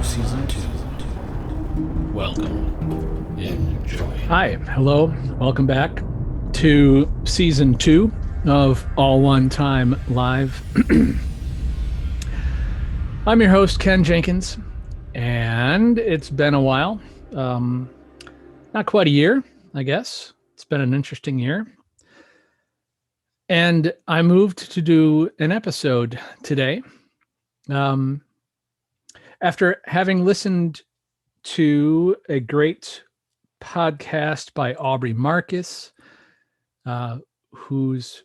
Season 2. Welcome. Enjoy. Hi, hello, welcome back to season 2 of All One Time Live. I'm your host, Ken Jenkins, and it's been a while. Not quite a year, I guess. It's been an interesting year. And I moved to do an episode today. After having listened to a great podcast by Aubrey Marcus, whose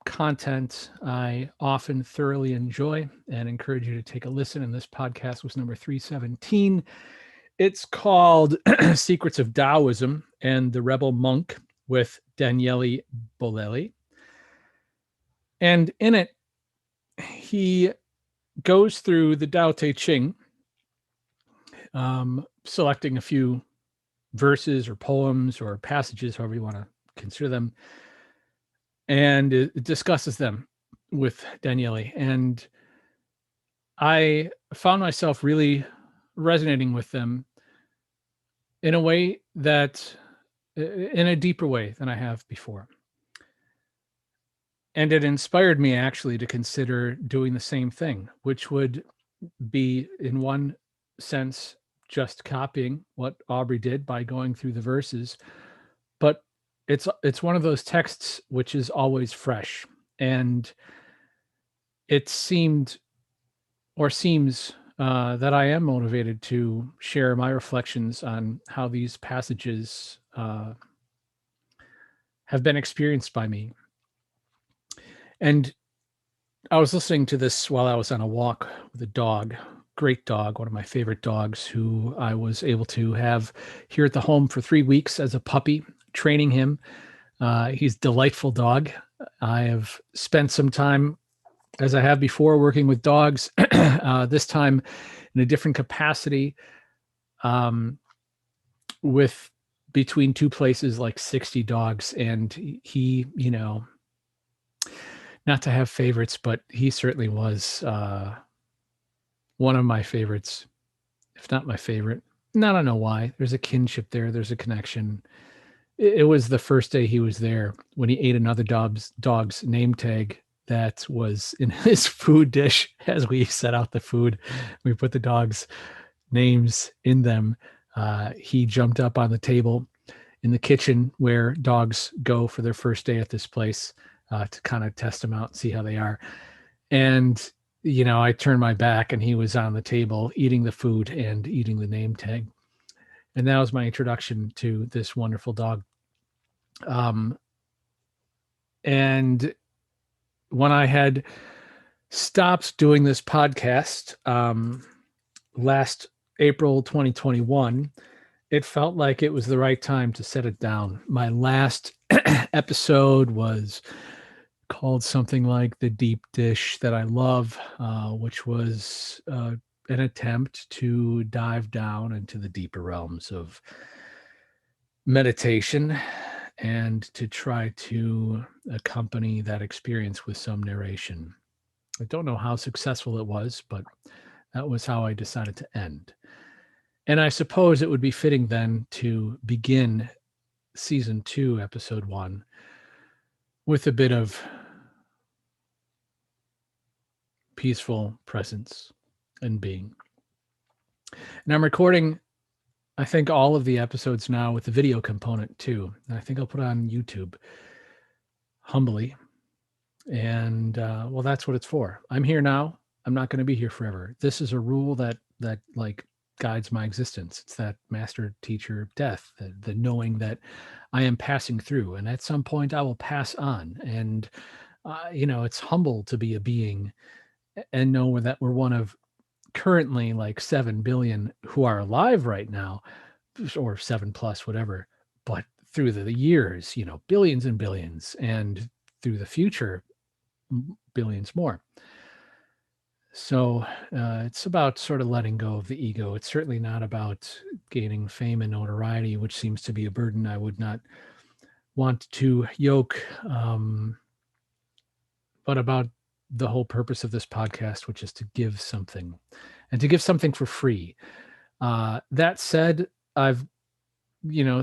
content I often thoroughly enjoy and encourage you to take a listen. And this podcast was number 317. It's called Secrets of Taoism and the Rebel Monk with Daniele Bolelli. And in it, he goes through the Tao Te Ching, selecting a few verses or poems or passages, however you want to consider them, and it discusses them with Daniele. And I found myself really resonating with them in a way that, in a deeper way than I have before. And it inspired me actually to consider doing the same thing, which would be, in one sense, just copying what Aubrey did by going through the verses. But it's one of those texts which is always fresh. And it seems that I am motivated to share my reflections on how these passages have been experienced by me. And I was listening to this while I was on a walk with a dog, great dog, one of my favorite dogs, who I was able to have here at the home for 3 weeks as a puppy, training him. He's a delightful dog. I have spent some time, as I have before, working with dogs, this time in a different capacity, with between two places like 60 dogs. And he, not to have favorites, but he certainly was one of my favorites, if not my favorite. And I don't know why. There's a kinship there. There's a connection. It was the first day he was there when he ate another dog's name tag that was in his food dish. As we set out the food, we put the dog's names in them. He jumped up on the table in the kitchen where dogs go for their first day at this place, to kind of test them out and see how they are. And, I turned my back and he was on the table eating the food and eating the name tag. And that was my introduction to this wonderful dog. And when I had stopped doing this podcast last April 2021, it felt like it was the right time to set it down. My last episode was called something like The Deep Dish That I Love, which was an attempt to dive down into the deeper realms of meditation and to try to accompany that experience with some narration. I don't know how successful it was, but that was how I decided to end. And I suppose it would be fitting then to begin season 2, episode 1, with a bit of peaceful presence and being. And I'm recording, I think, all of the episodes now with the video component too. And I think I'll put it on YouTube humbly. And well, that's what it's for. I'm here now. I'm not going to be here forever. This is a rule that like guides my existence. It's that master teacher death, the knowing that I am passing through, and at some point I will pass on. And it's humble to be a being and know that we're one of currently like 7 billion who are alive right now, or 7 plus, whatever. But through the years, billions and billions, and through the future, billions more. So it's about sort of letting go of the ego. It's certainly not about gaining fame and notoriety, which seems to be a burden I would not want to yoke, but about the whole purpose of this podcast, which is to give something. and to give something for free. That said, I've,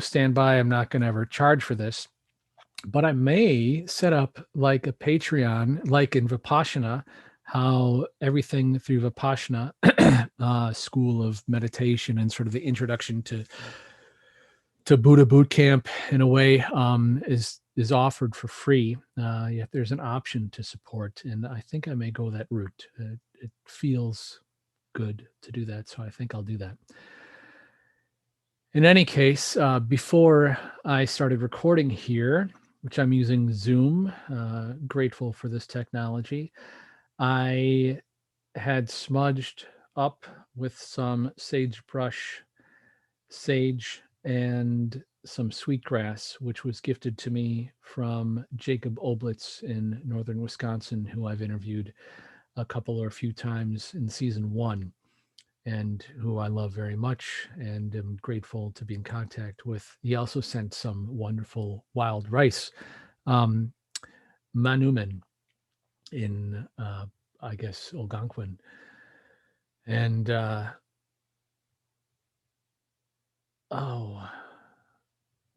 stand by. I'm not going to ever charge for this, but I may set up like a Patreon, like in Vipassana, how everything through Vipassana, school of meditation and sort of the introduction to Buddha boot camp in a way, is offered for free. Yet there's an option to support, and I think I may go that route. It feels good to do that, so I think I'll do that. In any case, before I started recording here, which I'm using Zoom, grateful for this technology, I had smudged up with some sagebrush, sage, and some sweetgrass, which was gifted to me from Jacob Oblitz in northern Wisconsin, who I've interviewed a couple or a few times in season 1, and who I love very much and am grateful to be in contact with. He also sent some wonderful wild rice, manumen, in, I guess, Algonquin. And,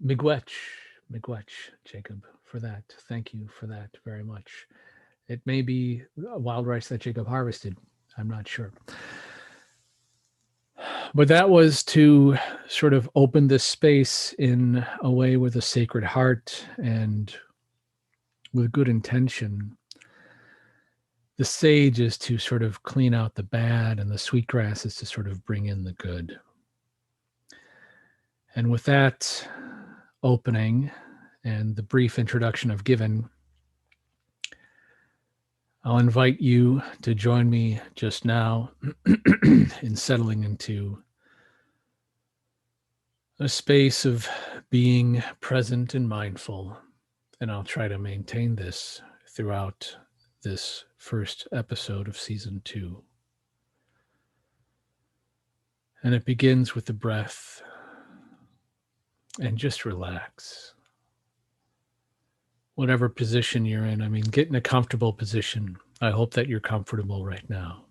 miigwech, Jacob, for that. Thank you for that very much. It may be a wild rice that Jacob harvested. I'm not sure. But that was to sort of open this space in a way with a sacred heart and with good intention. The sage is to sort of clean out the bad, and the sweetgrass is to sort of bring in the good. And with that opening and the brief introduction I've given, I'll invite you to join me just now in settling into a space of being present and mindful. And I'll try to maintain this throughout this first episode of season 2. And it begins with the breath. And just relax. Whatever position you're in, get in a comfortable position. I hope that you're comfortable right now.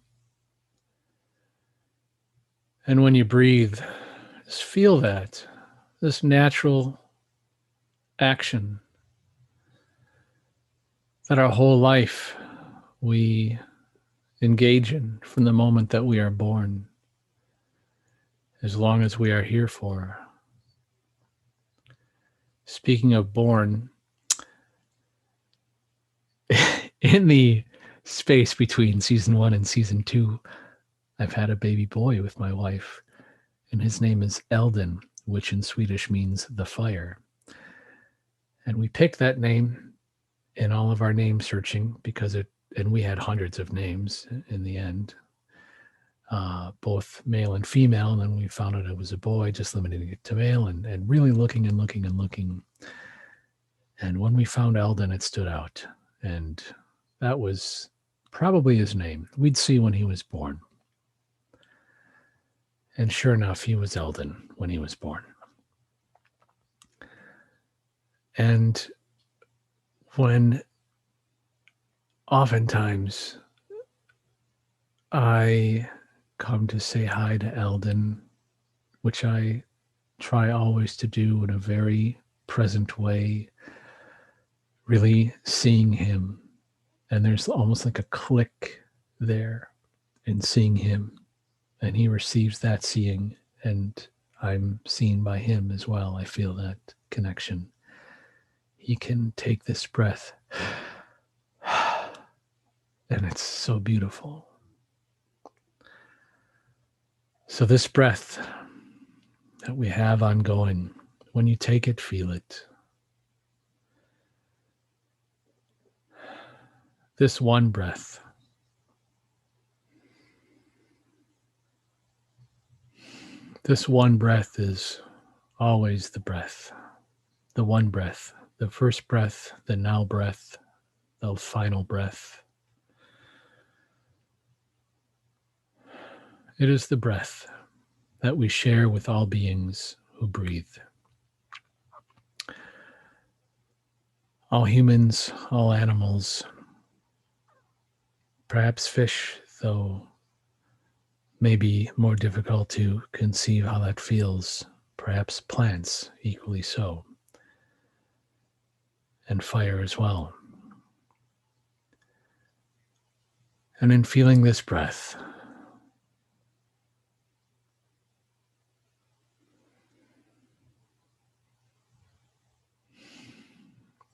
And when you breathe, just feel this natural action that our whole life we engage in from the moment that we are born, as long as we are here for. Speaking of born, in the space between season 1 and season 2, I've had a baby boy with my wife, and his name is Eldon, which in Swedish means the fire. And we picked that name in all of our name searching and we had hundreds of names in the end, both male and female. And then we found out it was a boy, just limiting it to male, and really looking and looking and looking. And when we found Eldon, it stood out. And that was probably his name. We'd see when he was born. And sure enough, he was Eldon when he was born. And when oftentimes I come to say hi to Eldon, which I try always to do in a very present way, really seeing him. And there's almost like a click there in seeing him. And he receives that seeing, and I'm seen by him as well. I feel that connection. He can take this breath, and it's so beautiful. So this breath that we have ongoing, when you take it, feel it. This one breath. This one breath is always the breath, the one breath, the first breath, the now breath, the final breath. It is the breath that we share with all beings who breathe. All humans, all animals, perhaps fish, though may be more difficult to conceive how that feels. Perhaps plants equally so, and fire as well. And in feeling this breath,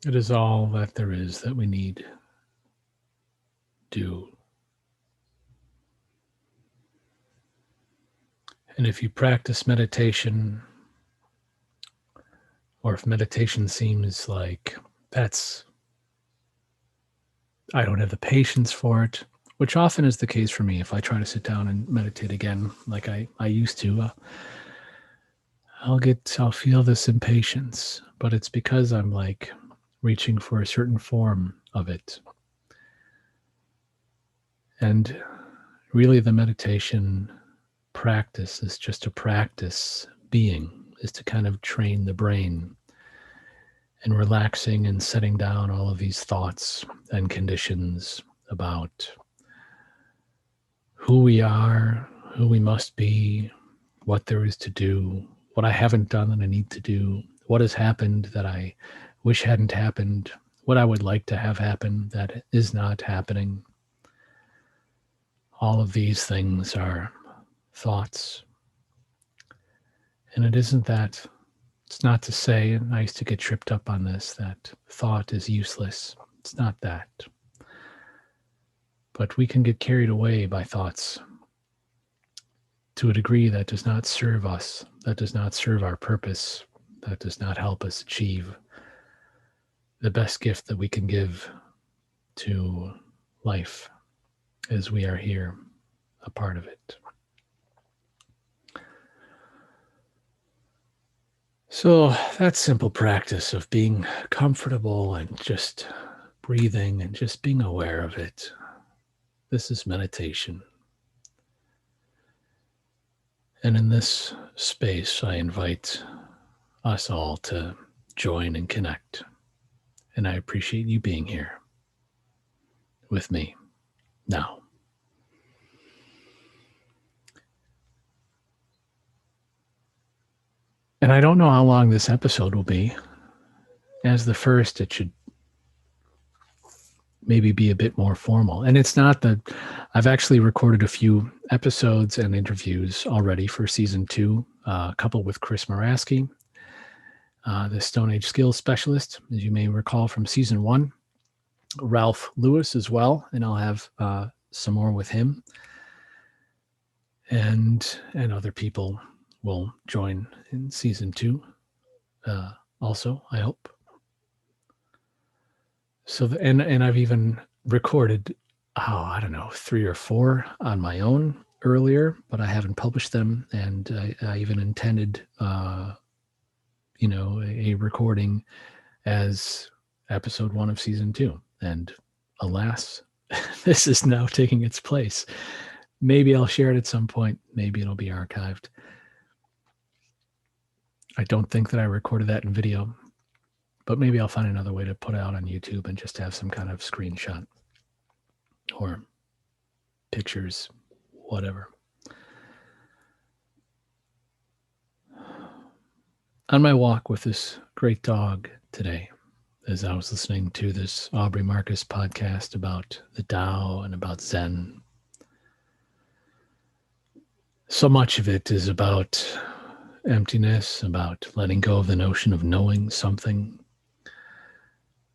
it is all that there is that we need do. And if you practice meditation, or if meditation seems like I don't have the patience for it, which often is the case for me. If I try to sit down and meditate again, like I used to, I'll feel this impatience, but it's because I'm like reaching for a certain form of it. And really the meditation practice is just to practice being, is to kind of train the brain and relaxing and setting down all of these thoughts and conditions about who we are, who we must be, what there is to do, what I haven't done that I need to do, what has happened that I wish hadn't happened, what I would like to have happen that is not happening. All of these things are thoughts. And it isn't that, it's not to say, and I used to get tripped up on this, that thought is useless. It's not that. But we can get carried away by thoughts to a degree that does not serve us, that does not serve our purpose, that does not help us achieve the best gift that we can give to life as we are here, a part of it. So that simple practice of being comfortable and just breathing and just being aware of it, this is meditation. And in this space, I invite us all to join and connect. And I appreciate you being here with me now. And I don't know how long this episode will be. As the first, it should maybe be a bit more formal. And it's not that I've actually recorded a few episodes and interviews already for season 2, a couple with Chris Moraski, the Stone Age skills specialist, as you may recall from season 1, Ralph Lewis as well. And I'll have some more with him. And other people will join in season 2 also, I hope. So, and I've even recorded, I don't know, 3 or 4 on my own earlier, but I haven't published them. And I even intended, a recording as episode 1 of season 2. And alas, this is now taking its place. Maybe I'll share it at some point. Maybe it'll be archived. I don't think that I recorded that in video, but maybe I'll find another way to put it out on YouTube and just have some kind of screenshot or pictures, whatever. On my walk with this great dog today, as I was listening to this Aubrey Marcus podcast about the Tao and about Zen, so much of it is about emptiness, about letting go of the notion of knowing something.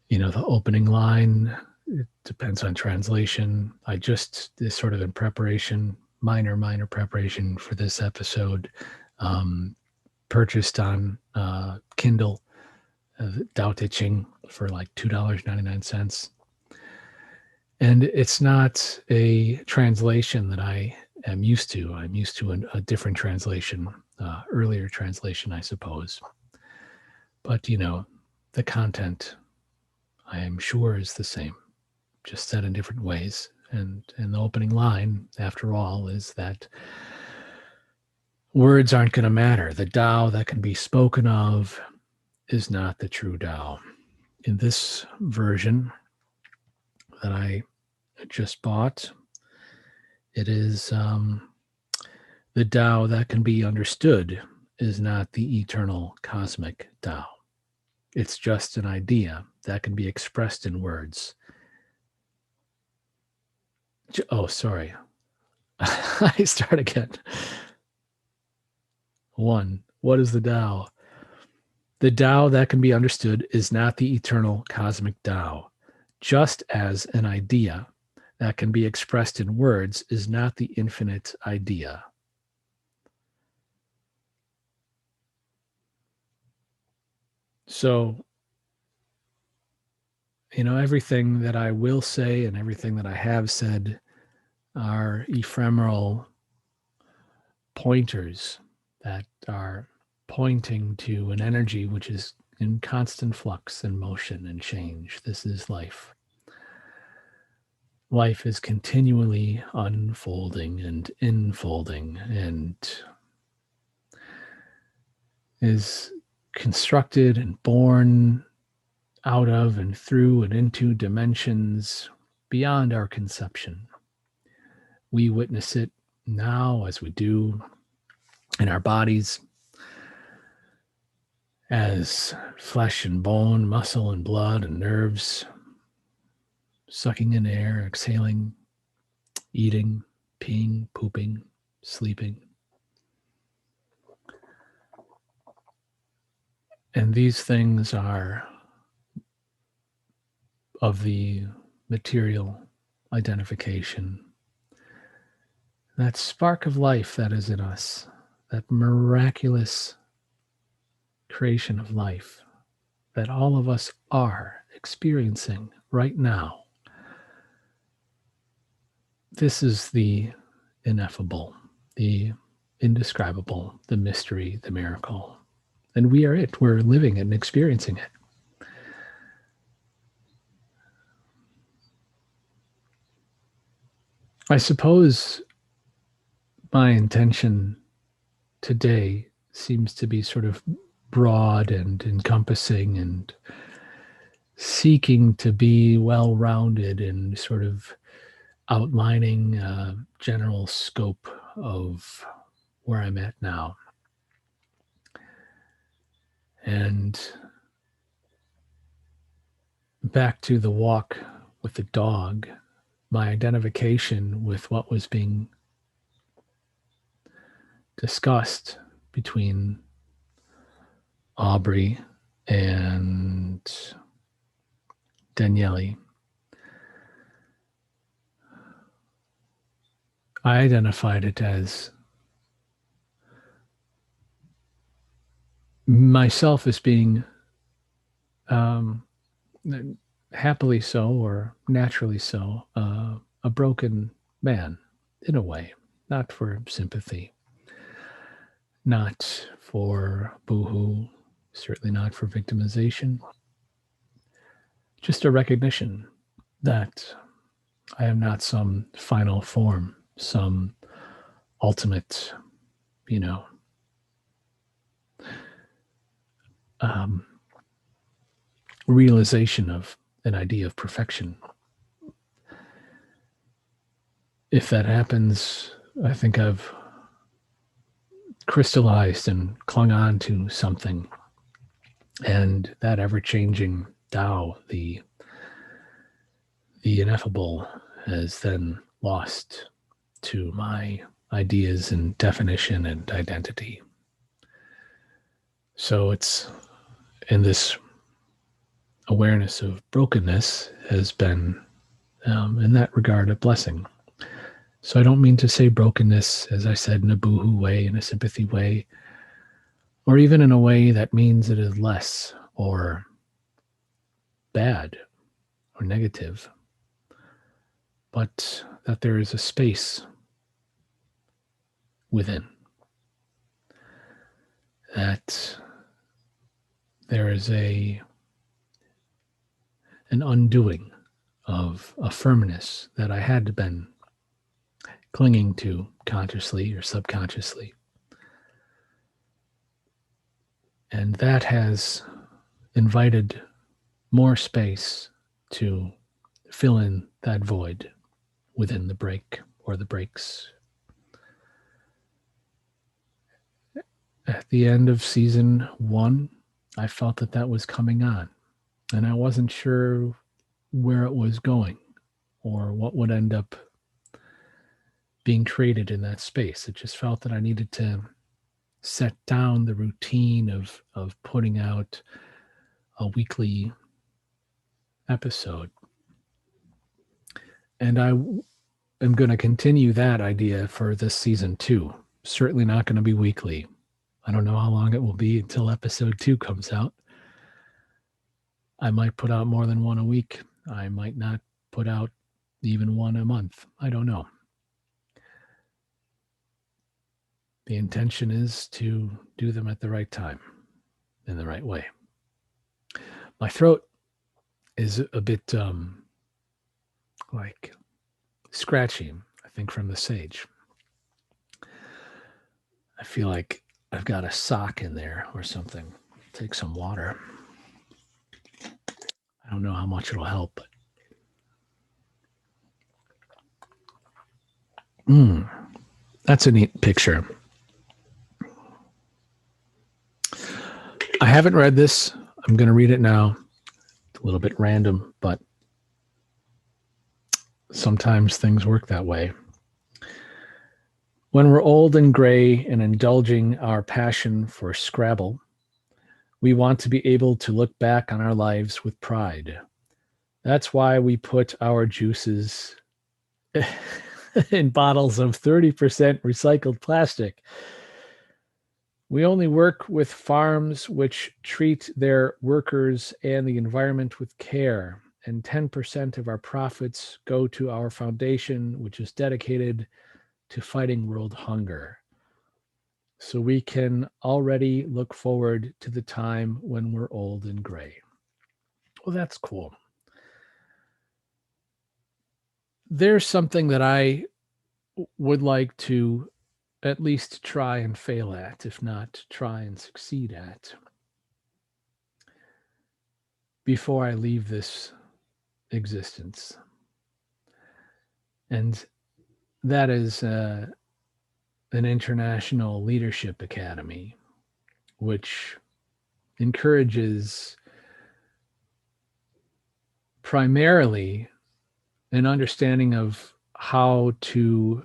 The opening line, it depends on translation. I just, is sort of in preparation, minor preparation for this episode, purchased on Kindle, Tao Te Ching for like $2.99. And it's not a translation that I am used to. I'm used to a different translation, earlier translation, I suppose. But, the content, I am sure, is the same, just said in different ways. And the opening line, after all, is that words aren't going to matter. The Tao that can be spoken of is not the true Tao. In this version that I just bought, it is The Tao that can be understood is not the eternal cosmic Tao. It's just an idea that can be expressed in words. Oh, sorry. I start again. 1. What is the Tao? The Tao that can be understood is not the eternal cosmic Tao, just as an idea that can be expressed in words is not the infinite idea. So, everything that I will say and everything that I have said are ephemeral pointers that are pointing to an energy which is in constant flux and motion and change. This is life. Life is continually unfolding and enfolding and is constructed and born out of and through and into dimensions beyond our conception. We witness it now as we do in our bodies, as flesh and bone, muscle and blood and nerves, sucking in air, exhaling, eating, peeing, pooping, sleeping. And these things are of the material identification. That spark of life that is in us, that miraculous creation of life that all of us are experiencing right now. This is the ineffable, the indescribable, the mystery, the miracle. And we are it. We're living and experiencing it. I suppose my intention today seems to be sort of broad and encompassing and seeking to be well-rounded and sort of outlining a general scope of where I'm at now. And back to the walk with the dog, my identification with what was being discussed between Aubrey and Daniele. I identified it as myself as being happily so or naturally so, a broken man in a way, not for sympathy, not for boohoo, certainly not for victimization, just a recognition that I am not some final form, some ultimate, realization of an idea of perfection. If that happens, I think I've crystallized and clung on to something. And that ever-changing Tao, the ineffable, has then lost to my ideas and definition and identity. So it's in this awareness of brokenness has been, in that regard, a blessing. So I don't mean to say brokenness, as I said, in a boohoo way, in a sympathy way, or even in a way that means it is less or bad or negative, but that there is a space within, that there is an undoing of a firmness that I had been clinging to consciously or subconsciously. And that has invited more space to fill in that void within the break or the breaks. the end of season 1, I felt that that was coming on, and I wasn't sure where it was going or what would end up being created in that space. It just felt that I needed to set down the routine of putting out a weekly episode. And I am going to continue that idea for this season 2. Certainly not going to be weekly. I don't know how long it will be until episode 2 comes out. I might put out more than one a week. I might not put out even one a month. I don't know. The intention is to do them at the right time, in the right way. My throat is a bit like scratchy, I think, from the sage. I feel like I've got a sock in there or something. Take some water. I don't know how much it'll help, but that's a neat picture. I haven't read this. I'm going to read it now. It's a little bit random, but sometimes things work that way. When we're old and gray and indulging our passion for Scrabble, we want to be able to look back on our lives with pride. That's why we put our juices in bottles of 30% recycled plastic. We only work with farms which treat their workers and the environment with care, and 10% of our profits go to our foundation, which is dedicated to fighting world hunger. So we can already look forward to the time when we're old and gray. Well, that's cool. There's something that I would like to at least try and fail at, if not try and succeed at, before I leave this existence. And that is an international leadership academy, which encourages primarily an understanding of how to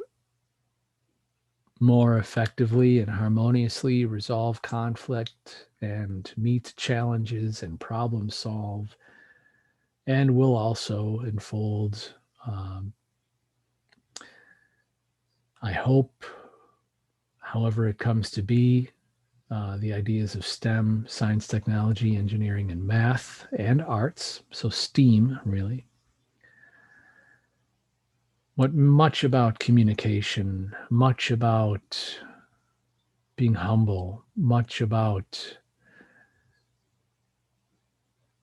more effectively and harmoniously resolve conflict and meet challenges and problem solve, and will also unfold, I hope, however it comes to be, the ideas of STEM, science, technology, engineering, and math, and arts, so STEAM, really. Much about communication, much about being humble, much about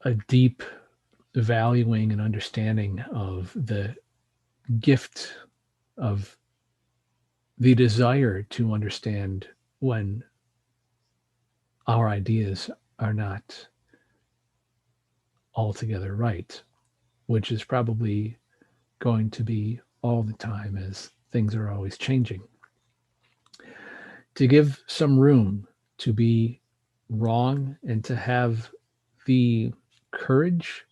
a deep valuing and understanding of the gift of the desire to understand when our ideas are not altogether right, which is probably going to be all the time, as things are always changing. To give some room to be wrong and to have the courage,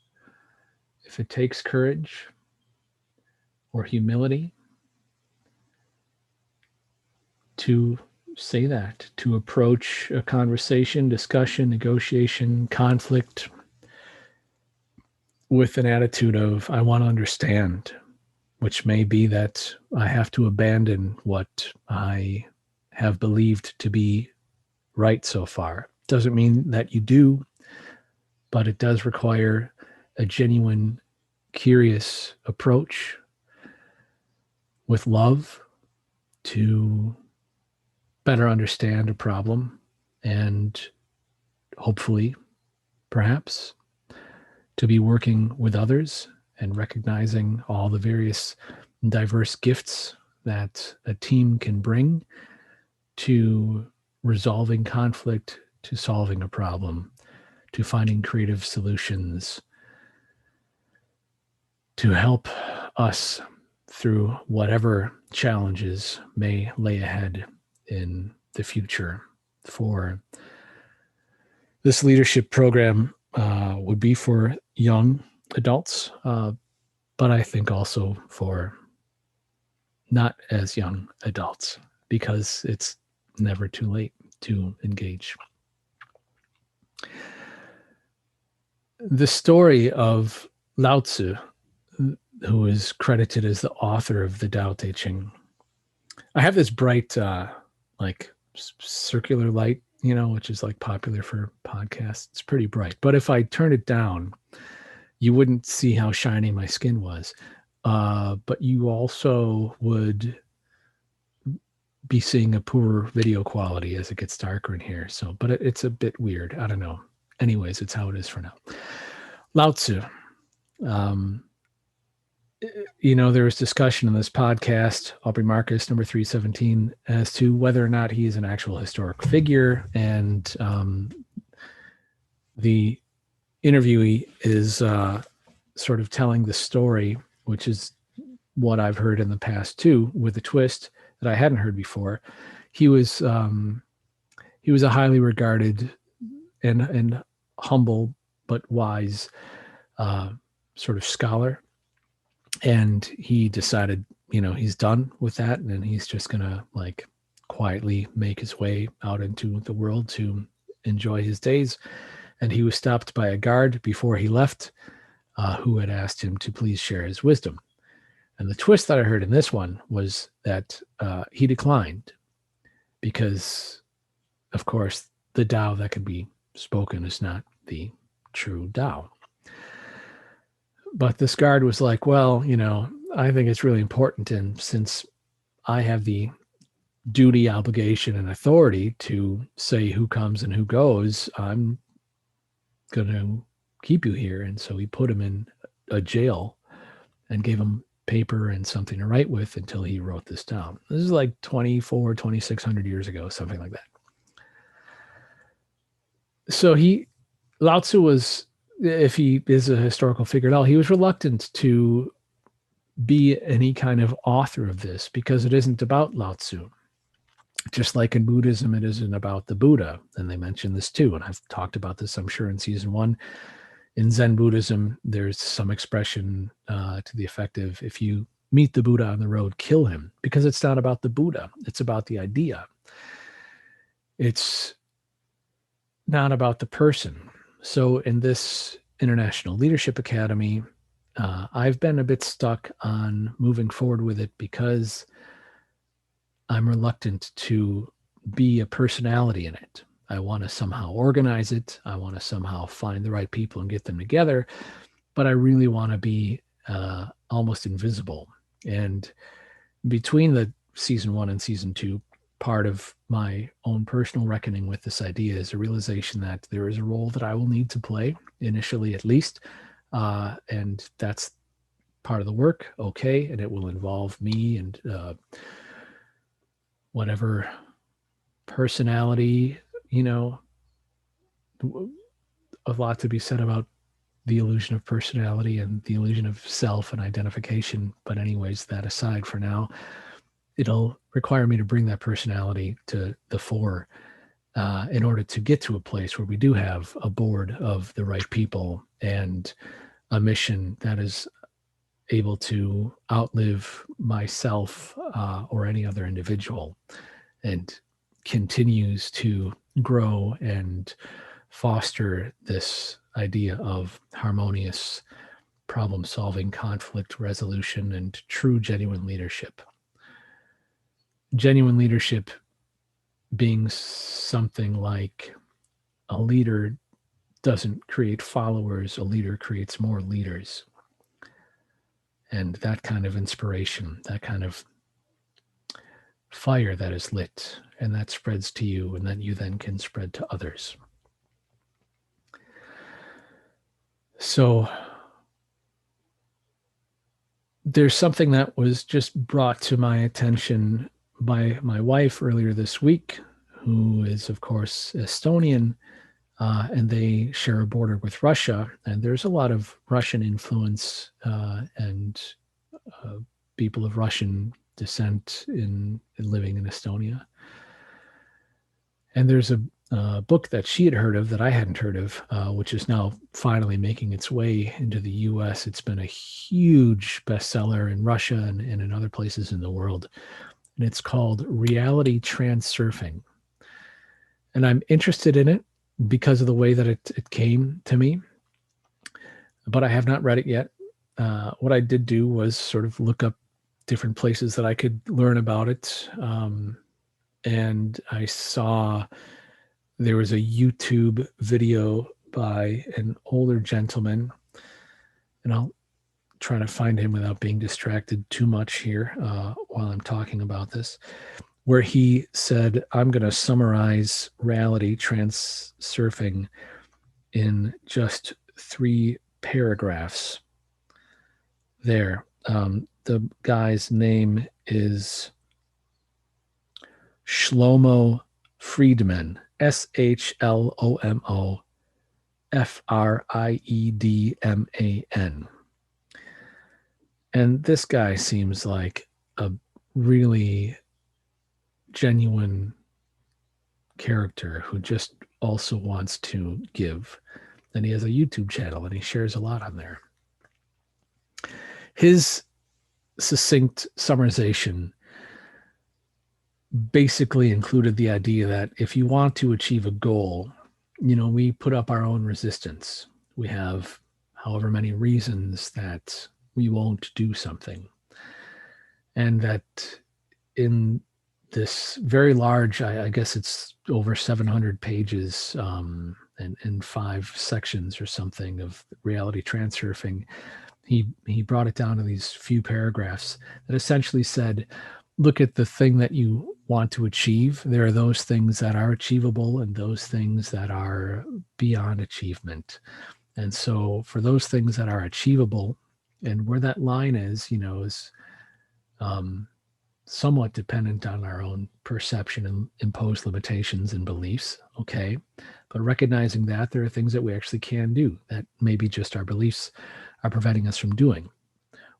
if it takes courage or humility, to say that, to approach a conversation, discussion, negotiation, conflict with an attitude of, I want to understand, which may be that I have to abandon what I have believed to be right so far. Doesn't mean that you do, but it does require a genuine, curious approach with love to better understand a problem and hopefully, perhaps, to be working with others and recognizing all the various diverse gifts that a team can bring to resolving conflict, to solving a problem, to finding creative solutions, to help us through whatever challenges may lay ahead in the future for this leadership program would be for young adults, but I think also for not as young adults, because it's never too late to engage. The story of Lao Tzu, who is credited as the author of the Tao Te Ching. I have this bright, like circular light, which is like popular for podcasts. It's pretty bright, but if I turn it down, you wouldn't see how shiny my skin was. But you also would be seeing a poor video quality as it gets darker in here. So, but it's a bit weird. I don't know. Anyways, it's how it is for now. Lao Tzu. There was discussion in this podcast, Aubrey Marcus, number 317, as to whether or not he is an actual historic figure. And the interviewee is sort of telling the story, which is what I've heard in the past too, with a twist that I hadn't heard before. He was a highly regarded and humble but wise sort of scholar. And he decided, he's done with that, and he's just gonna like quietly make his way out into the world to enjoy his days. And he was stopped by a guard before he left, who had asked him to please share his wisdom. And the twist that I heard in this one was that he declined because, of course, the Tao that can be spoken is not the true Tao. But this guard was like, well, I think it's really important. And since I have the duty, obligation, and authority to say who comes and who goes, I'm going to keep you here. And so he put him in a jail and gave him paper and something to write with until he wrote this down. This is like 2,600 years ago, something like that. So Lao Tzu was, if he is a historical figure at all, he was reluctant to be any kind of author of this because it isn't about Lao Tzu. Just like in Buddhism, it isn't about the Buddha. And they mention this too. And I've talked about this, I'm sure, in season 1. In Zen Buddhism, there's some expression to the effect of, if you meet the Buddha on the road, kill him, because it's not about the Buddha. It's about the idea. It's not about the person. So in this International Leadership Academy, I've been a bit stuck on moving forward with it because I'm reluctant to be a personality in it. I want to somehow organize it. I want to somehow find the right people and get them together. But I really want to be almost invisible. And between the season 1 and season 2, part of my own personal reckoning with this idea is a realization that there is a role that I will need to play, initially at least. And that's part of the work. Okay. And it will involve me and whatever personality, a lot to be said about the illusion of personality and the illusion of self and identification. But anyways, that aside for now, it'll require me to bring that personality to the fore in order to get to a place where we do have a board of the right people and a mission that is able to outlive myself or any other individual, and continues to grow and foster this idea of harmonious problem-solving, conflict resolution, and true, genuine leadership. Genuine leadership being something like a leader doesn't create followers, a leader creates more leaders. And that kind of inspiration, that kind of fire that is lit and that spreads to you and that you then can spread to others. So there's something that was just brought to my attention by my wife earlier this week, who is, of course, Estonian, and they share a border with Russia. And there's a lot of Russian influence and people of Russian descent in living in Estonia. And there's a book that she had heard of that I hadn't heard of, which is now finally making its way into the US. It's been a huge bestseller in Russia and in other places in the world. And it's called Reality Transurfing. And I'm interested in it because of the way that it came to me, but I have not read it yet. What I did do was sort of look up different places that I could learn about it. And I saw there was a YouTube video by an older gentleman, and I'll try to find him without being distracted too much here while I'm talking about this, where he said, I'm going to summarize reality transurfing in just 3 paragraphs there. The guy's name is Shlomo Friedman, SHLOMO FRIEDMAN. And this guy seems like a really genuine character who just also wants to give. And he has a YouTube channel and he shares a lot on there. His succinct summarization basically included the idea that if you want to achieve a goal, we put up our own resistance. We have however many reasons that we won't do something. And that in this very large, I guess it's over 700 pages and 5 sections or something of reality transurfing, he brought it down to these few paragraphs that essentially said, look at the thing that you want to achieve. There are those things that are achievable and those things that are beyond achievement. And so for those things that are achievable, and where that line is, is somewhat dependent on our own perception and imposed limitations and beliefs. Okay. But recognizing that there are things that we actually can do that maybe just our beliefs are preventing us from doing,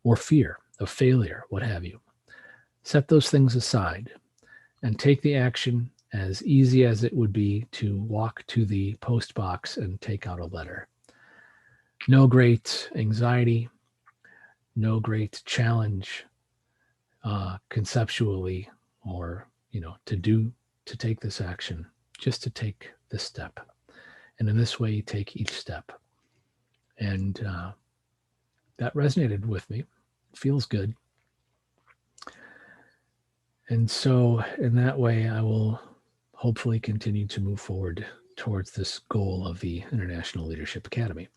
or fear of failure, what have you. Set those things aside and take the action as easy as it would be to walk to the post box and take out a letter. No great anxiety, no great challenge conceptually, or to take this action, just to take this step. And in this way, you take each step. And that resonated with me. It feels good. And so in that way, I will hopefully continue to move forward towards this goal of the International Leadership Academy.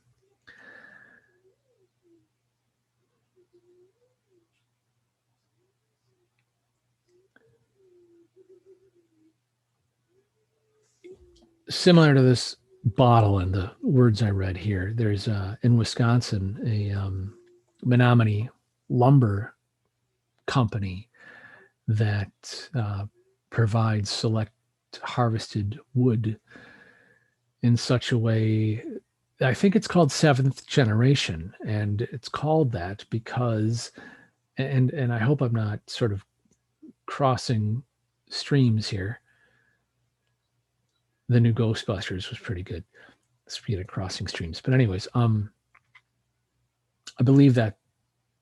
Similar to this bottle and the words I read here, there's in Wisconsin a Menominee lumber company that provides select harvested wood in such a way. I think it's called 7th generation, and it's called that because, and I hope I'm not sort of crossing streams here. The new Ghostbusters was pretty good. Speaking of crossing streams, but anyways, I believe that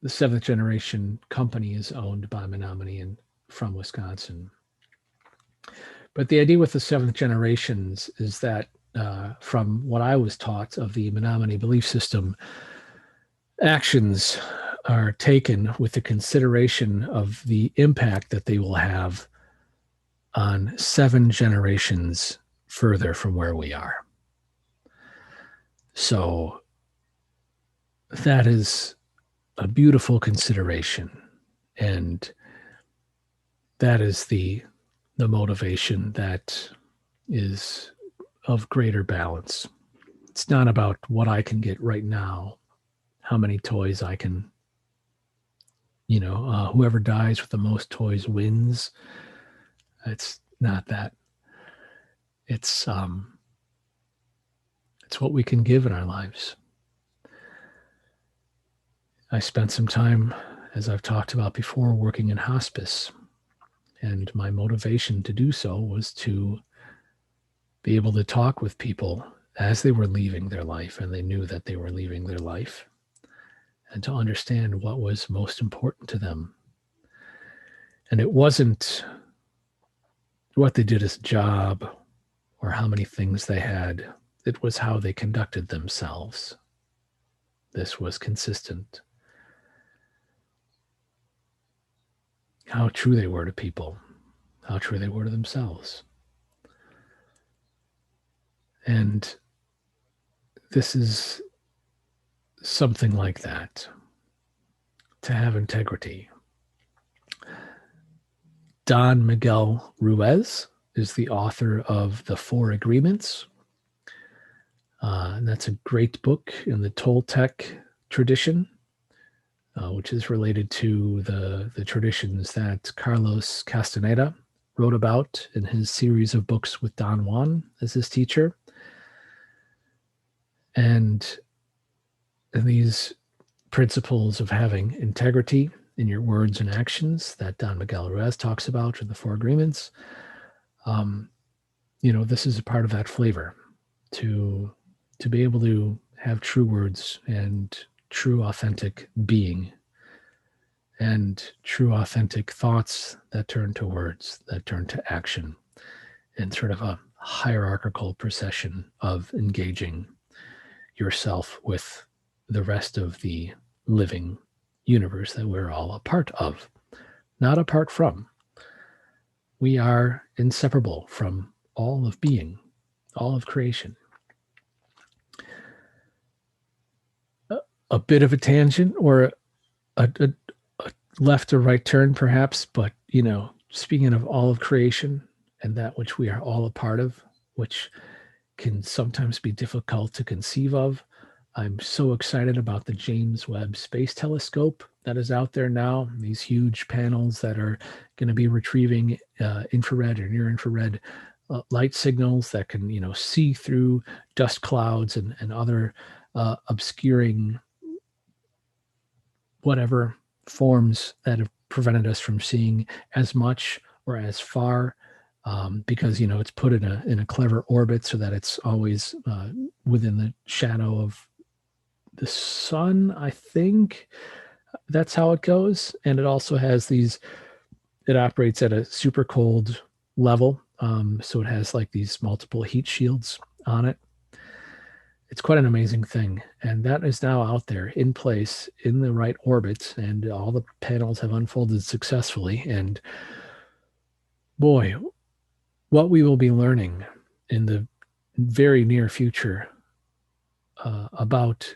the 7th generation company is owned by Menominee and from Wisconsin. But the idea with the 7th generations is that from what I was taught of the Menominee belief system, actions are taken with the consideration of the impact that they will have on 7 generations further from where we are. So that is a beautiful consideration, and that is the motivation that is of greater balance. It's not about what I can get right now, how many toys I can, whoever dies with the most toys wins. It's not that. It's what we can give in our lives. I spent some time, as I've talked about before, working in hospice. And my motivation to do so was to be able to talk with people as they were leaving their life and they knew that they were leaving their life, and to understand what was most important to them. And it wasn't what they did as a job or how many things they had, it was how they conducted themselves. This was consistent. How true they were to people, how true they were to themselves. And this is something like that, to have integrity. Don Miguel Ruiz is the author of The Four Agreements. And that's a great book in the Toltec tradition, which is related to the traditions that Carlos Castaneda wrote about in his series of books with Don Juan as his teacher. And these principles of having integrity in your words and actions that Don Miguel Ruiz talks about in the Four Agreements, this is a part of that flavor, to be able to have true words and true authentic being and true authentic thoughts that turn to words, that turn to action, and sort of a hierarchical procession of engaging yourself with the rest of the living universe that we're all a part of, not apart from. We are inseparable from all of being, all of creation. A bit of a tangent or a left or right turn, perhaps, but speaking of all of creation and that which we are all a part of, which can sometimes be difficult to conceive of, I'm so excited about the James Webb Space Telescope that is out there now. These huge panels that are going to be retrieving infrared or near infrared light signals that can, see through dust clouds and other obscuring whatever forms that have prevented us from seeing as much or as far, because it's put in a clever orbit so that it's always within the shadow of the sun. I think that's how it goes. And it also has it operates at a super cold level, so it has like these multiple heat shields on it. It's quite an amazing thing. And that is now out there in place in the right orbit, and all the panels have unfolded successfully. And boy, what we will be learning in the very near future about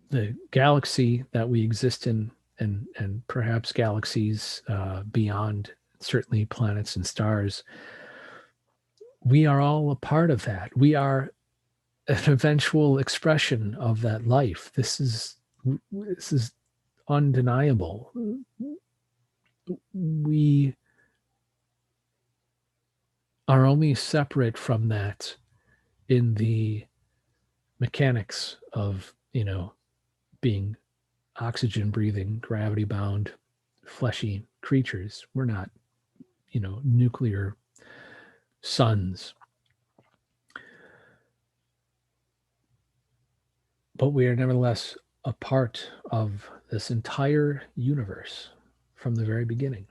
the galaxy that we exist in, and perhaps galaxies beyond, certainly planets and stars. We are all a part of that. We are an eventual expression of that life. This is undeniable. We are only separate from that in the mechanics of, being oxygen breathing, gravity bound, fleshy creatures. We're not, nuclear suns. But we are nevertheless a part of this entire universe from the very beginning.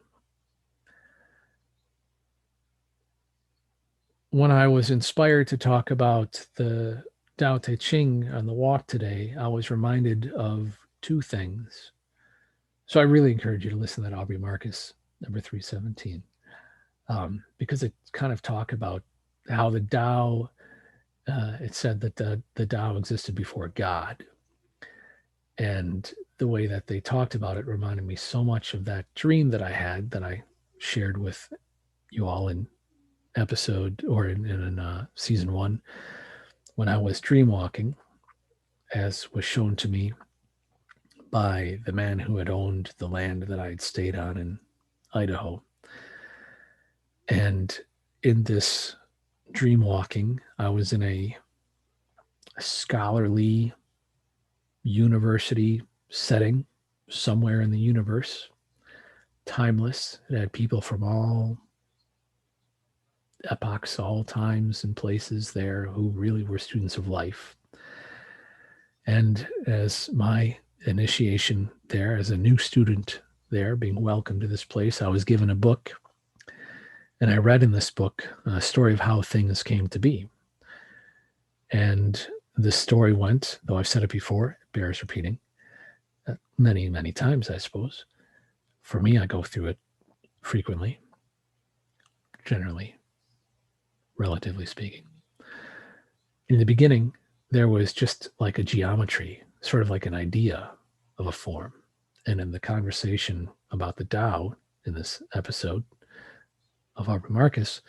When I was inspired to talk about the Tao Te Ching on the walk today, I was reminded of two things. So I really encourage you to listen to that Aubrey Marcus, number 317, because it kind of talk about how the Tao, it said that the Tao existed before God. And the way that they talked about it reminded me so much of that dream that I had, that I shared with you all in episode or in season 1, when I was dream walking, as was shown to me by the man who had owned the land that I had stayed on in Idaho. And in this dream walking, I was in a scholarly university setting somewhere in the universe, timeless. It had people from all epochs, all times and places there, who really were students of life. And as my initiation there, as a new student there, being welcomed to this place, I was given a book. And I read in this book a story of how things came to be. And the story went, though I've said it before, it bears repeating many, many times, I suppose. For me, I go through it frequently, generally, relatively speaking. In the beginning, there was just like a geometry, sort of like an idea of a form. And in the conversation about the Tao in this episode of Aubrey Marcus,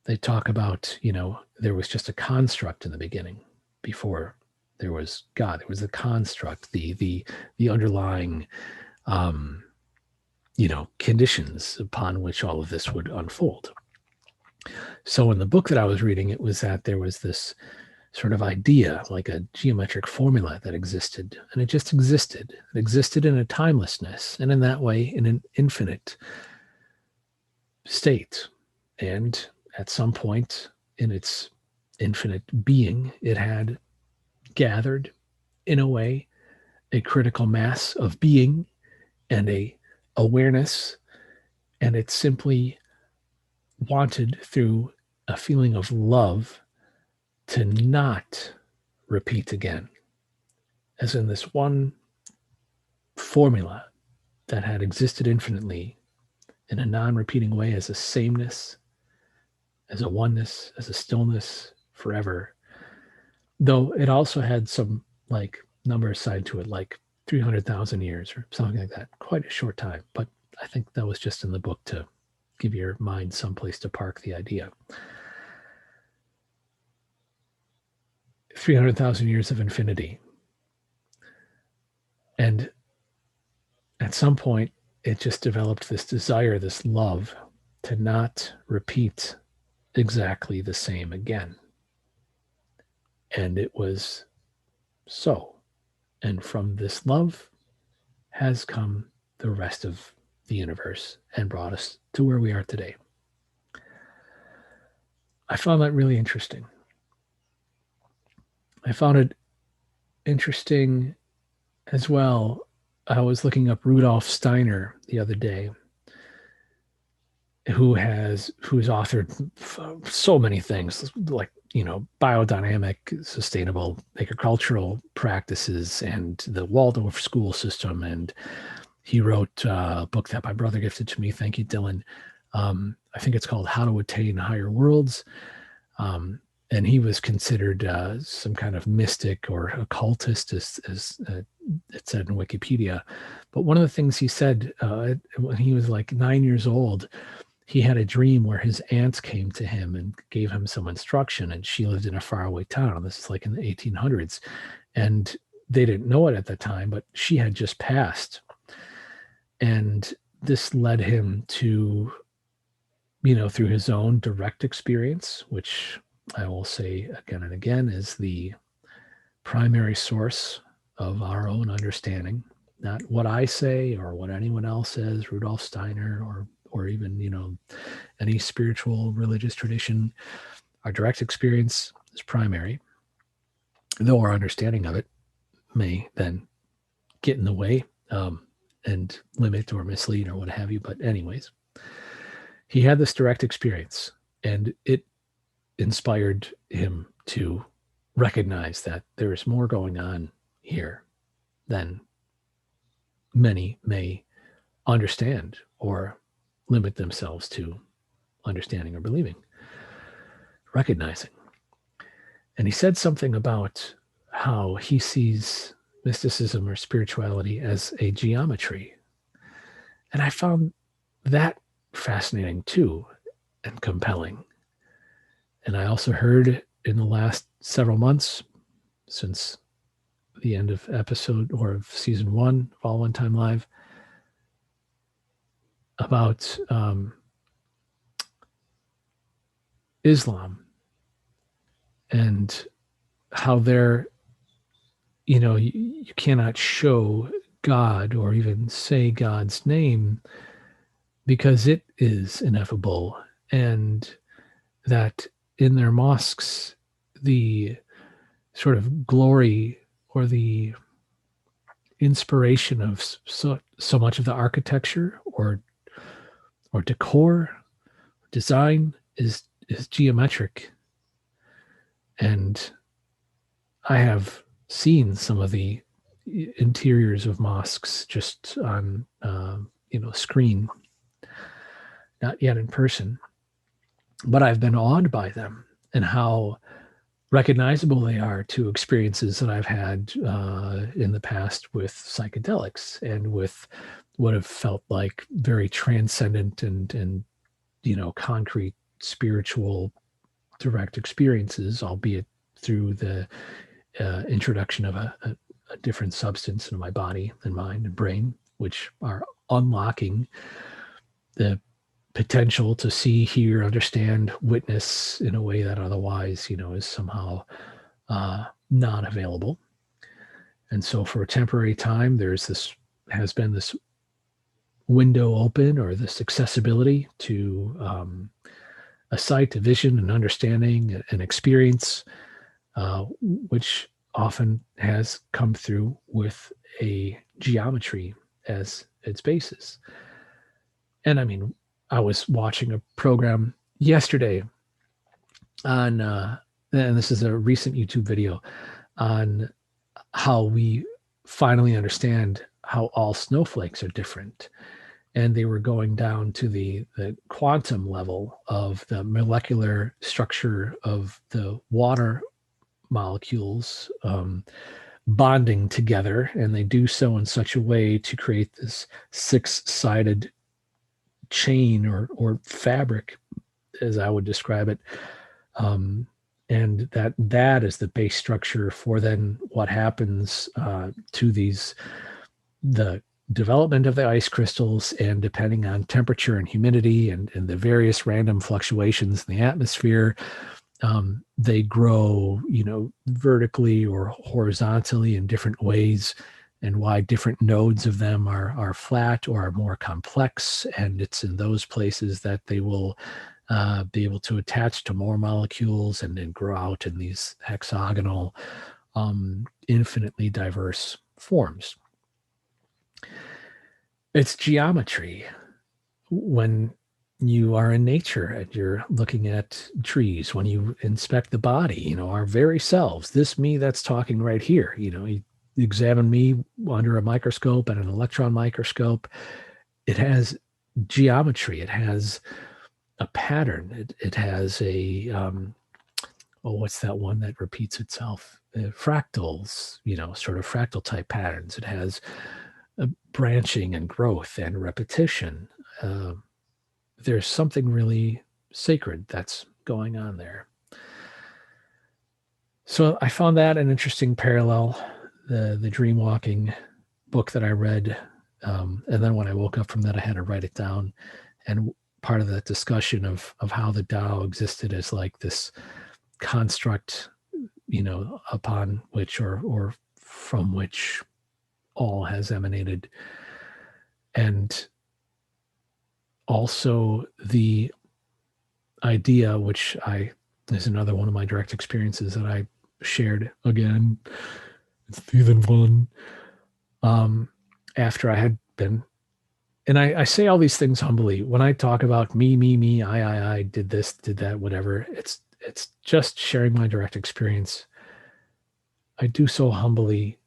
they talk about, there was just a construct in the beginning before there was God. It was the construct, the underlying, conditions upon which all of this would unfold. So in the book that I was reading, it was that there was this sort of idea, like a geometric formula that existed, and it just existed. It existed in a timelessness, and in that way, in an infinite state. And at some point in its infinite being, it had gathered, in a way, a critical mass of being and a awareness, and it simply wanted, through a feeling of love, to not repeat again, as in this one formula that had existed infinitely in a non-repeating way, as a sameness, as a oneness, as a stillness forever. Though it also had some like number assigned to it, like 300,000 years or something like that. Quite a short time. But I think that was just in the book to give your mind someplace to park the idea. 300,000 years of infinity. And at some point, it just developed this desire, this love, to not repeat exactly the same again. And it was so. And from this love has come the rest of the universe and brought us to where we are today. I found that really interesting. I found it interesting as well. I was looking up Rudolf Steiner the other day, who's authored so many things, like, biodynamic, sustainable agricultural practices and the Waldorf school system. And he wrote a book that my brother gifted to me. Thank you, Dylan. I think it's called How to Attain Higher Worlds. And he was considered some kind of mystic or occultist, as it said in Wikipedia. But one of the things he said when he was like 9 years old, he had a dream where his aunt came to him and gave him some instruction, and she lived in a faraway town. This is like in the 1800s. And they didn't know it at the time, but she had just passed. And this led him to, through his own direct experience, which I will say again and again is the primary source of our own understanding, not what I say or what anyone else says, Rudolf Steiner or even, any spiritual religious tradition. Our direct experience is primary, though our understanding of it may then get in the way and limit or mislead or what have you. But anyways, he had this direct experience, and it inspired him to recognize that there is more going on here than many may understand or limit themselves to understanding or believing, recognizing. And he said something about how he sees mysticism or spirituality as a geometry. And I found that fascinating too, and compelling. And I also heard in the last several months, since the end of episode or of season 1 of All One Time Live, about Islam and how you cannot show God or even say God's name because it is ineffable, and that in their mosques, the sort of glory or the inspiration of so much of the architecture or decor design is geometric. And I have seen some of the interiors of mosques just on screen, not yet in person, but I've been awed by them and how recognizable they are to experiences that I've had in the past with psychedelics and with what have felt like very transcendent and concrete spiritual direct experiences, albeit through the introduction of a different substance into my body and mind and brain, which are unlocking the potential to see, hear, understand, witness in a way that otherwise, is somehow not available. And so for a temporary time, has been this window open, or this accessibility to a sight, a vision, an understanding, an experience, which often has come through with a geometry as its basis. And I mean, I was watching a program yesterday on, and this is a recent YouTube video, on how we finally understand how all snowflakes are different. And they were going down to the quantum level of the molecular structure of the water molecules bonding together. And they do so in such a way to create this six-sided chain or fabric, as I would describe it. And that is the base structure for then what happens to the development of the ice crystals, and depending on temperature and humidity and the various random fluctuations in the atmosphere, they grow, vertically or horizontally in different ways, and why different nodes of them are flat or are more complex. And it's in those places that they will be able to attach to more molecules and then grow out in these hexagonal, infinitely diverse forms. It's geometry. When you are in nature and you're looking at trees, when you inspect the body, our very selves, this me that's talking right here, you examine me under a microscope and an electron microscope, it has geometry. It has a pattern. It has a, what's that one that repeats itself? Fractals, sort of fractal type patterns. It has branching and growth and repetition. There's something really sacred that's going on there. So I found that an interesting parallel, the dream walking book that I read. And then when I woke up from that, I had to write it down. And part of that discussion of how the Tao existed as like this construct, upon which or from which all has emanated. And also the idea, which is another one of my direct experiences that I shared again. It's season 1. After I had been, and I say all these things humbly. When I talk about me, I did this, did that, whatever, it's just sharing my direct experience. I do so humbly.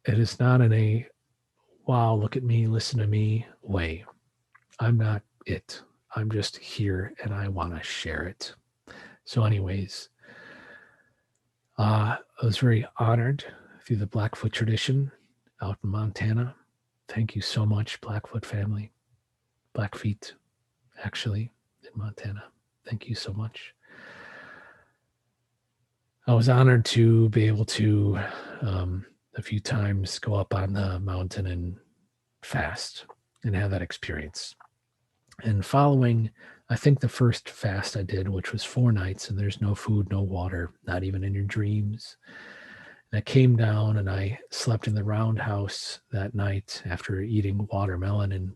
It is not in a, wow, look at me, listen to me way. I'm not it. I'm just here and I want to share it. So anyways, I was very honored through the Blackfoot tradition out in Montana. Thank you so much, Blackfoot family. Blackfeet, actually, in Montana. Thank you so much. I was honored to be able to a few times go up on the mountain and fast and have that experience. And following, I think the first fast I did, which was 4 nights, and there's no food, no water, not even in your dreams. And I came down and I slept in the roundhouse that night after eating watermelon and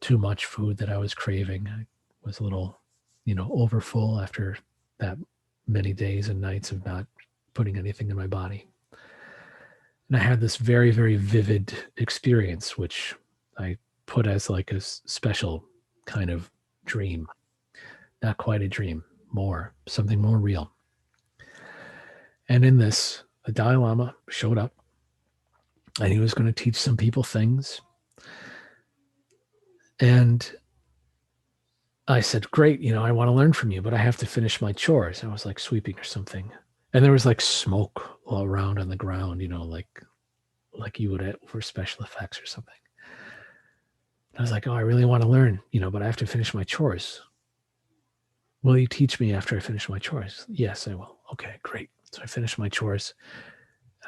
too much food that I was craving. I was a little, over full after that many days and nights of not putting anything in my body. And I had this very, very vivid experience, which I put as like a special kind of dream. Not quite a dream, something more real. And in this, the Dalai Lama showed up and he was going to teach some people things. And I said, great, I want to learn from you, but I have to finish my chores. I was like sweeping or something. And there was like smoke all around on the ground, like you would for special effects or something. And I was like, oh, I really want to learn, but I have to finish my chores. Will you teach me after I finish my chores? Yes, I will. Okay, great. So I finish my chores.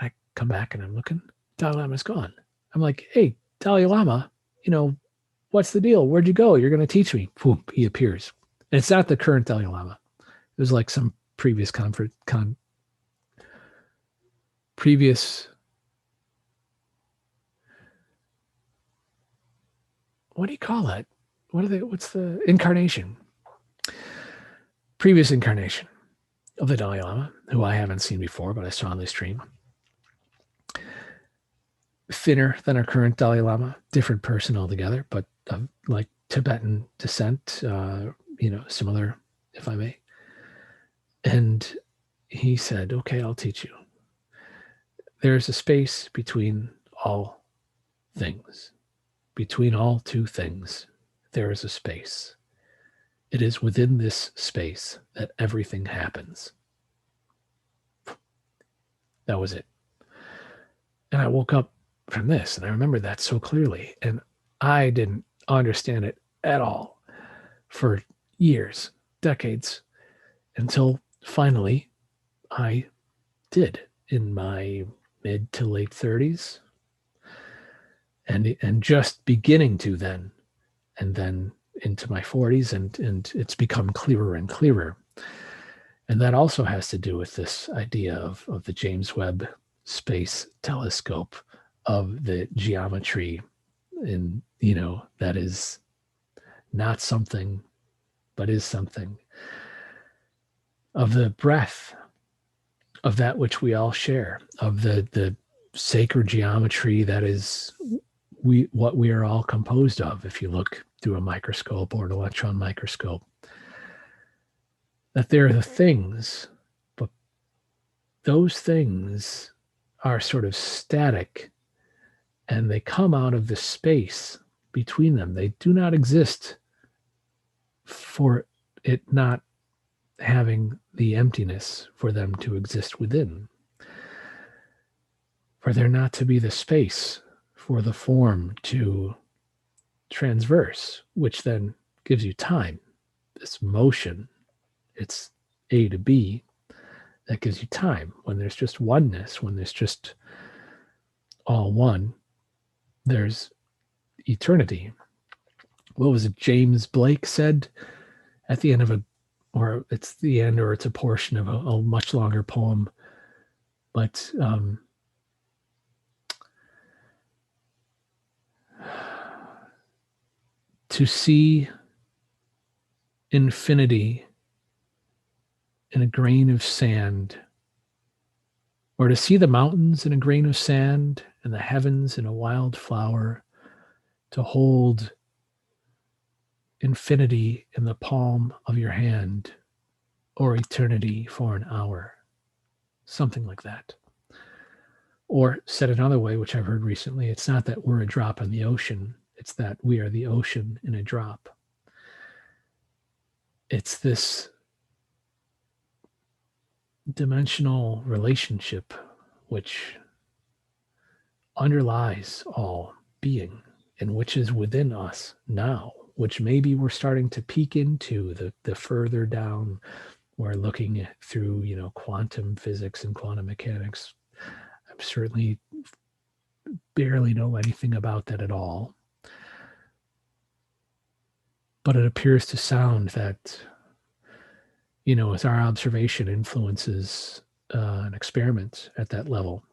I come back and I'm looking, Dalai Lama's gone. I'm like, hey, Dalai Lama, what's the deal? Where'd you go? You're going to teach me. Boom, he appears. And it's not the current Dalai Lama. It was like some previous what do you call that? What's the incarnation? Previous incarnation of the Dalai Lama, who I haven't seen before, but I saw on the stream. Thinner than our current Dalai Lama, different person altogether, but like Tibetan descent, similar, if I may. And he said, okay, I'll teach you. There's a space between all things. Between all two things, there is a space. It is within this space that everything happens. That was it. And I woke up from this, and I remember that so clearly. And I didn't understand it at all for years, decades, until finally I did in my mid to late 30s. And just beginning to then, and then into my 40s, and it's become clearer and clearer. And that also has to do with this idea of the James Webb Space Telescope, of the geometry that is not something, but is something, of the breath of that which we all share, of the sacred geometry that is what we are all composed of. If you look through a microscope or an electron microscope, that there are the things, but those things are sort of static, and they come out of the space between them. They do not exist for it not having the emptiness for them to exist within, for there not to be the space for the form to transverse, which then gives you time. This motion, it's A to B, that gives you time. When there's just oneness, when there's just all one, there's eternity. What was it James Blake said at the end of or it's the end, or it's a portion of a much longer poem, but to see infinity in a grain of sand, or to see the mountains in a grain of sand and the heavens in a wild flower, to hold infinity in the palm of your hand, or eternity for an hour, something like that. Or said another way, which I've heard recently, it's not that we're a drop in the ocean, it's that we are the ocean in a drop. It's this dimensional relationship which underlies all being, and which is within us now, which maybe we're starting to peek into the further down we're looking through, quantum physics and quantum mechanics. I certainly barely know anything about that at all. But it appears to sound that, as our observation influences an experiment at that level,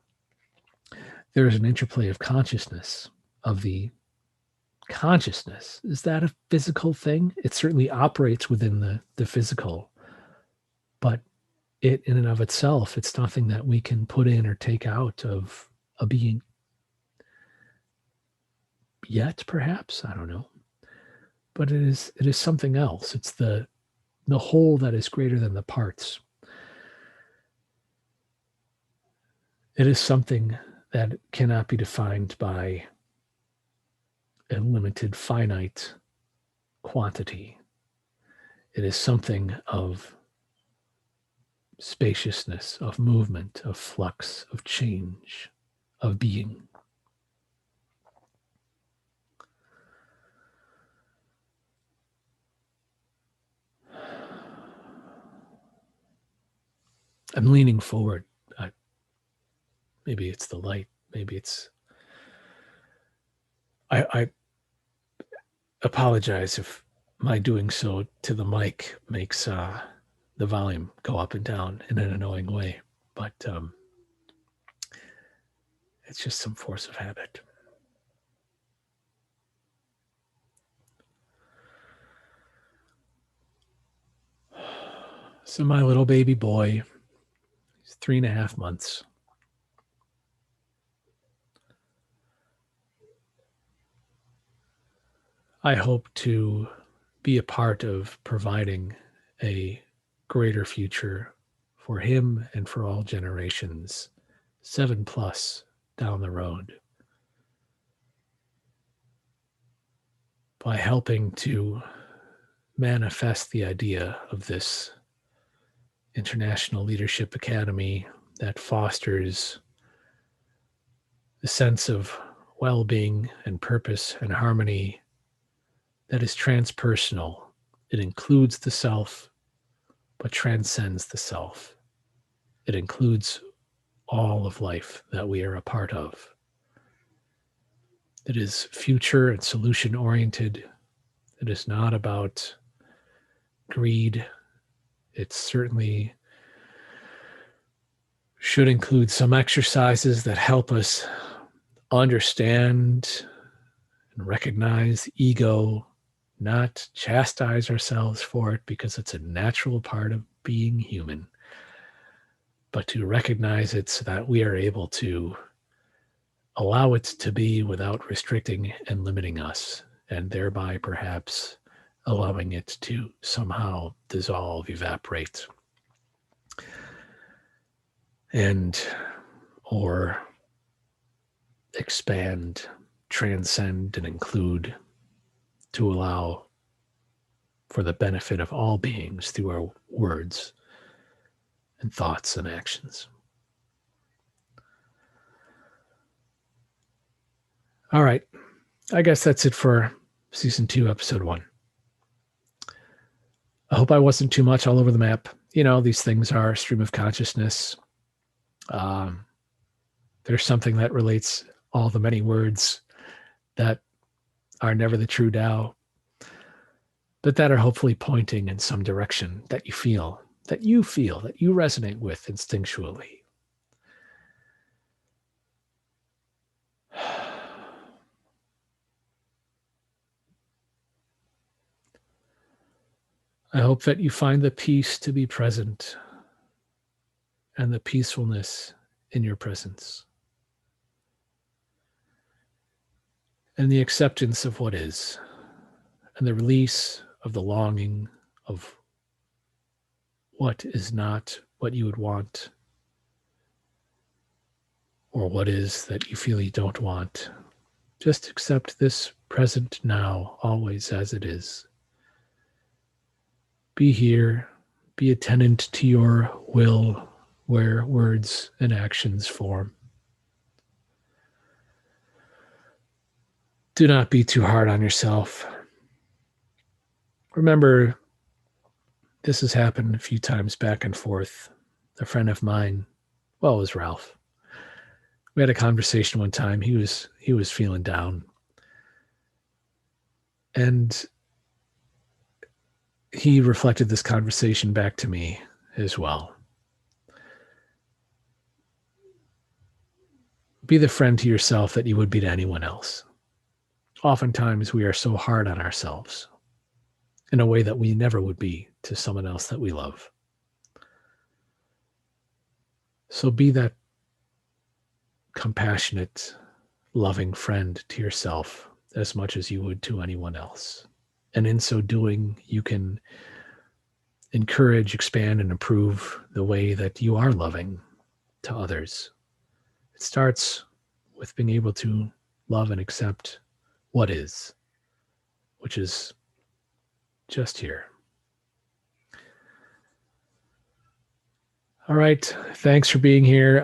there's an interplay of consciousness of the consciousness, is that a physical thing? It certainly operates within the physical, but it in and of itself, it's nothing that we can put in or take out of a being yet, perhaps. I don't know. But it is something else. It's the whole that is greater than the parts. It is something that cannot be defined by a limited finite quantity. It is something of spaciousness, of movement, of flux, of change, of being. I'm leaning forward. Maybe it's the light. Maybe it's. I apologize if my doing so to the mic makes the volume go up and down in an annoying way, but it's just some force of habit. So my little baby boy, he's 3.5 months. I hope to be a part of providing a greater future for him and for all generations, 7+ down the road, by helping to manifest the idea of this International Leadership Academy that fosters the sense of well-being and purpose and harmony that is transpersonal. It includes the self, but transcends the self. It includes all of life that we are a part of. It is future and solution-oriented. It is not about greed. It certainly should include some exercises that help us understand and recognize ego, not chastise ourselves for it because it's a natural part of being human, but to recognize it so that we are able to allow it to be without restricting and limiting us, and thereby perhaps allowing it to somehow dissolve, evaporate, and or expand, transcend, and include, to allow for the benefit of all beings through our words and thoughts and actions. All right. I guess that's it for season 2, episode 1. I hope I wasn't too much all over the map. You know, these things are stream of consciousness. There's something that relates all the many words that are never the true Tao, but that are hopefully pointing in some direction that you feel, that you resonate with instinctually. I hope that you find the peace to be present and the peacefulness in your presence and the acceptance of what is and the release of the longing of what is not what you would want or what is that you feel you don't want. Just accept this present now, always as it is. Be here, be attentive to your will where words and actions form. Do not be too hard on yourself. Remember, this has happened a few times back and forth. A friend of mine, well, it was Ralph. We had a conversation one time. He was feeling down. And he reflected this conversation back to me as well. Be the friend to yourself that you would be to anyone else. oftentimes we are so hard on ourselves in a way that we never would be to someone else that we love. So be that compassionate, loving friend to yourself as much as you would to anyone else. And in so doing, you can encourage, expand, and improve the way that you are loving to others. It starts with being able to love and accept what is, which is just here. All right. Thanks for being here.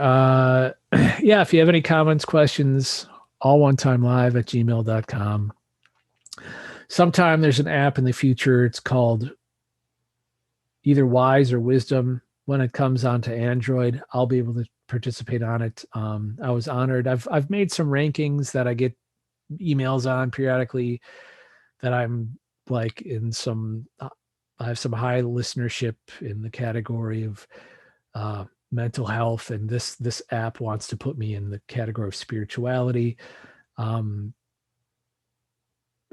Yeah, if you have any comments, questions, allonetime@gmail.com. Sometime there's an app in the future. It's called either Wise or Wisdom. When it comes onto Android, I'll be able to participate on it. I was honored. I've made some rankings that I get emails on periodically that I'm like in some. I have some high listenership in the category of mental health, and this app wants to put me in the category of spirituality.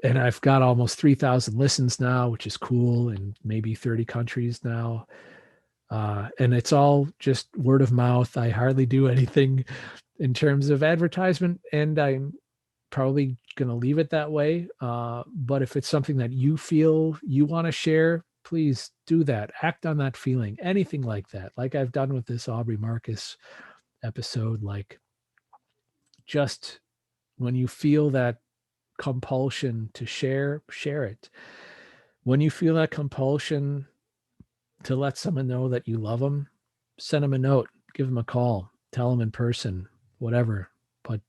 And I've got almost 3,000 listens now, which is cool, in maybe 30 countries now. And it's all just word of mouth. I hardly do anything in terms of advertisement, and I'm probably going to leave it that way. But if it's something that you feel you want to share, please do that. Act on that feeling, anything like that, like I've done with this Aubrey Marcus episode. Like, just when you feel that compulsion to share it. When you feel that compulsion to let someone know that you love them, send them a note, give them a call, tell them in person, whatever. But,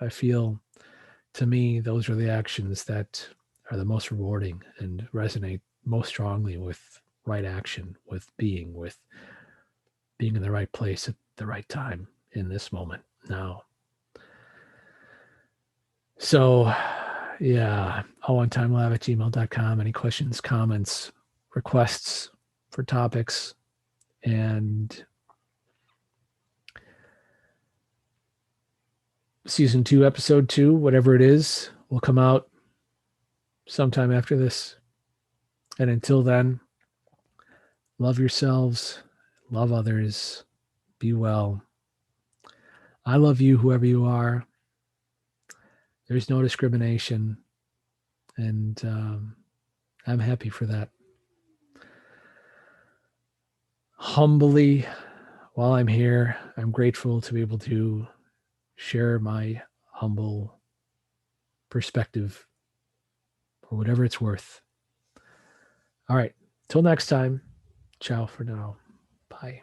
I feel, to me, those are the actions that are the most rewarding and resonate most strongly with right action, with being in the right place at the right time in this moment now. So, yeah, allontimelive@gmail.com. Any questions, comments, requests for topics, and season 2, episode 2, whatever it is, will come out sometime after this. And until then, love yourselves, love others, be well. I love you, whoever you are. There's no discrimination, and I'm happy for that. Humbly, while I'm here, I'm grateful to be able to share my humble perspective for whatever it's worth. All right. Till next time. Ciao for now. Bye.